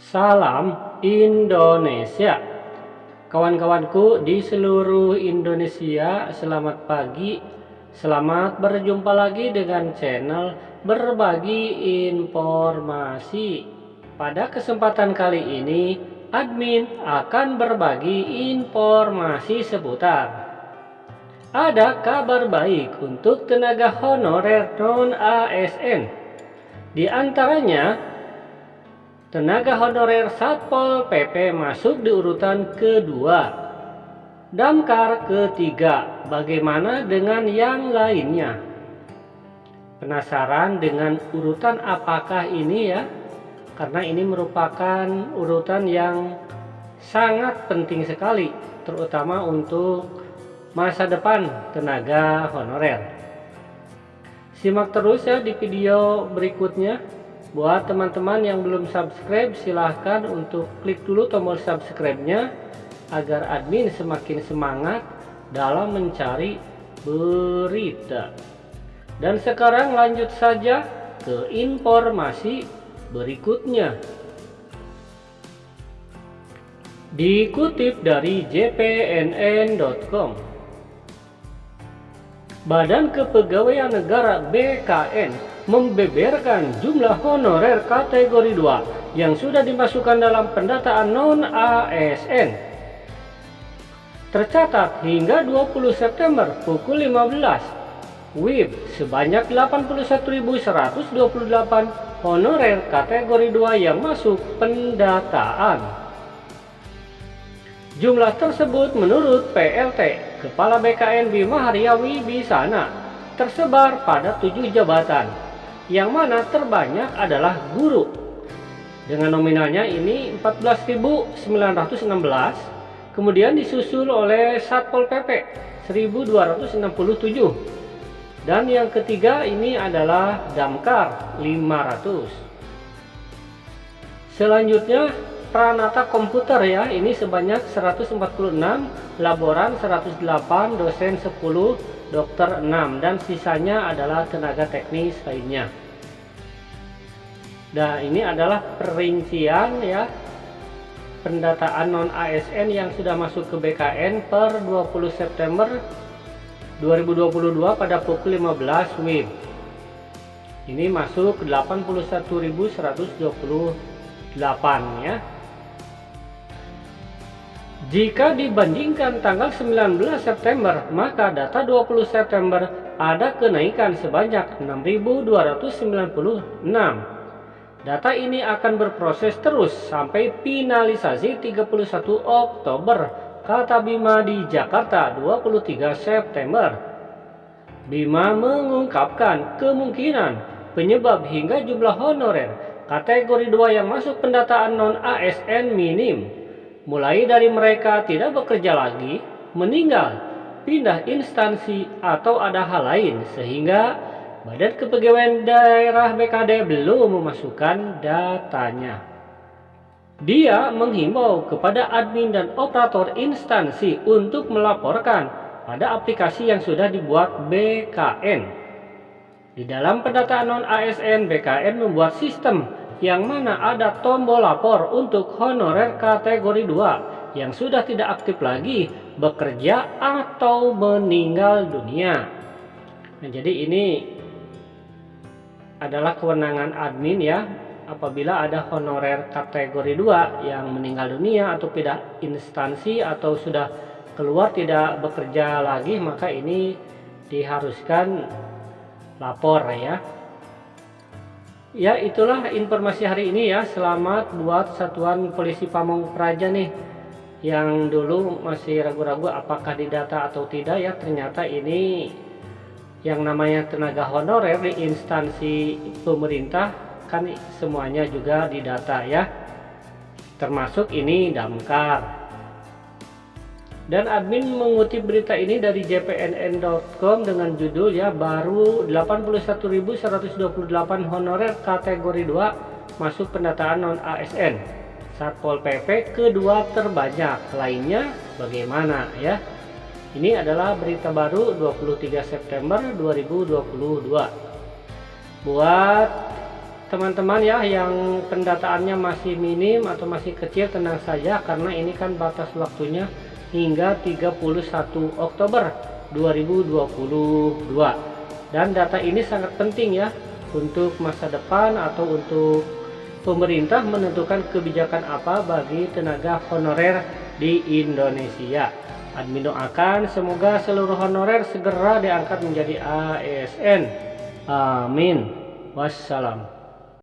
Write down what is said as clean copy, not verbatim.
Salam Indonesia. Kawan-kawanku di seluruh Indonesia, selamat pagi. Selamat berjumpa lagi dengan channel Berbagi Informasi. Pada kesempatan kali ini, admin akan berbagi informasi seputar ada kabar baik untuk tenaga honorer non-ASN. Di antaranya, tenaga honorer Satpol PP masuk di urutan kedua, Damkar ketiga. Bagaimana dengan yang lainnya? Penasaran dengan urutan apakah ini ya? Karena ini merupakan urutan yang sangat penting sekali, terutama untuk masa depan tenaga honorer. Simak terus ya di video berikutnya. Buat teman-teman yang belum subscribe, silahkan untuk klik dulu tombol subscribe-nya agar admin semakin semangat dalam mencari berita. Dan sekarang lanjut saja ke informasi berikutnya. Dikutip dari jpnn.com, Badan Kepegawaian Negara BKN membeberkan jumlah honorer kategori 2 yang sudah dimasukkan dalam pendataan non-ASN. Tercatat hingga 20 September pukul 15 WIB sebanyak 81.128 honorer kategori 2 yang masuk pendataan. Jumlah tersebut menurut PLT Kepala BKN Bima Arya Wibisana tersebar pada 7 jabatan, yang mana terbanyak adalah guru dengan nominalnya ini 14.916, kemudian disusul oleh Satpol PP 1.267, dan yang ketiga ini adalah Damkar 500. Selanjutnya Pranata komputer ya, ini sebanyak 146, laboran 108, dosen 10, dokter 6, dan sisanya adalah tenaga teknis lainnya. Nah, ini adalah perincian ya pendataan non ASN yang sudah masuk ke BKN per 20 September 2022 pada pukul 15 WIB. Ini masuk 81.128 ya. Jika dibandingkan tanggal 19 September, maka data 20 September ada kenaikan sebanyak 6.296. Data ini akan berproses terus sampai finalisasi 31 Oktober, kata Bima di Jakarta 23 September. Bima mengungkapkan kemungkinan penyebab hingga jumlah honorer kategori 2 yang masuk pendataan non-ASN minim, mulai dari mereka tidak bekerja lagi, meninggal, pindah instansi, atau ada hal lain, sehingga Badan Kepegawaian Daerah BKD belum memasukkan datanya. Dia menghimbau kepada admin dan operator instansi untuk melaporkan pada aplikasi yang sudah dibuat BKN. Di dalam pendataan non-ASN, BKN membuat sistem yang mana ada tombol lapor untuk honorer kategori 2 yang sudah tidak aktif lagi bekerja atau meninggal dunia. Nah, jadi ini adalah kewenangan admin ya, apabila ada honorer kategori 2 yang meninggal dunia atau pindah instansi atau sudah keluar tidak bekerja lagi, maka ini diharuskan lapor ya. Ya, itulah informasi hari ini ya. Selamat buat Satuan Polisi Pamong Praja nih, yang dulu masih ragu-ragu apakah didata atau tidak ya. Ternyata ini yang namanya tenaga honorer di instansi pemerintah kan semuanya juga didata ya, termasuk ini Damkar. Dan admin mengutip berita ini dari jpnn.com dengan judul ya, baru 81.128 honorer kategori 2 masuk pendataan non-ASN. Satpol PP kedua terbanyak, lainnya bagaimana ya? Ini adalah berita baru 23 September 2022. Buat teman-teman ya yang pendataannya masih minim atau masih kecil, tenang saja karena ini kan batas waktunya hingga 31 Oktober 2022, dan data ini sangat penting ya untuk masa depan atau untuk pemerintah menentukan kebijakan apa bagi tenaga honorer di Indonesia. Admin doakan semoga seluruh honorer segera diangkat menjadi ASN. Amin. Wassalam.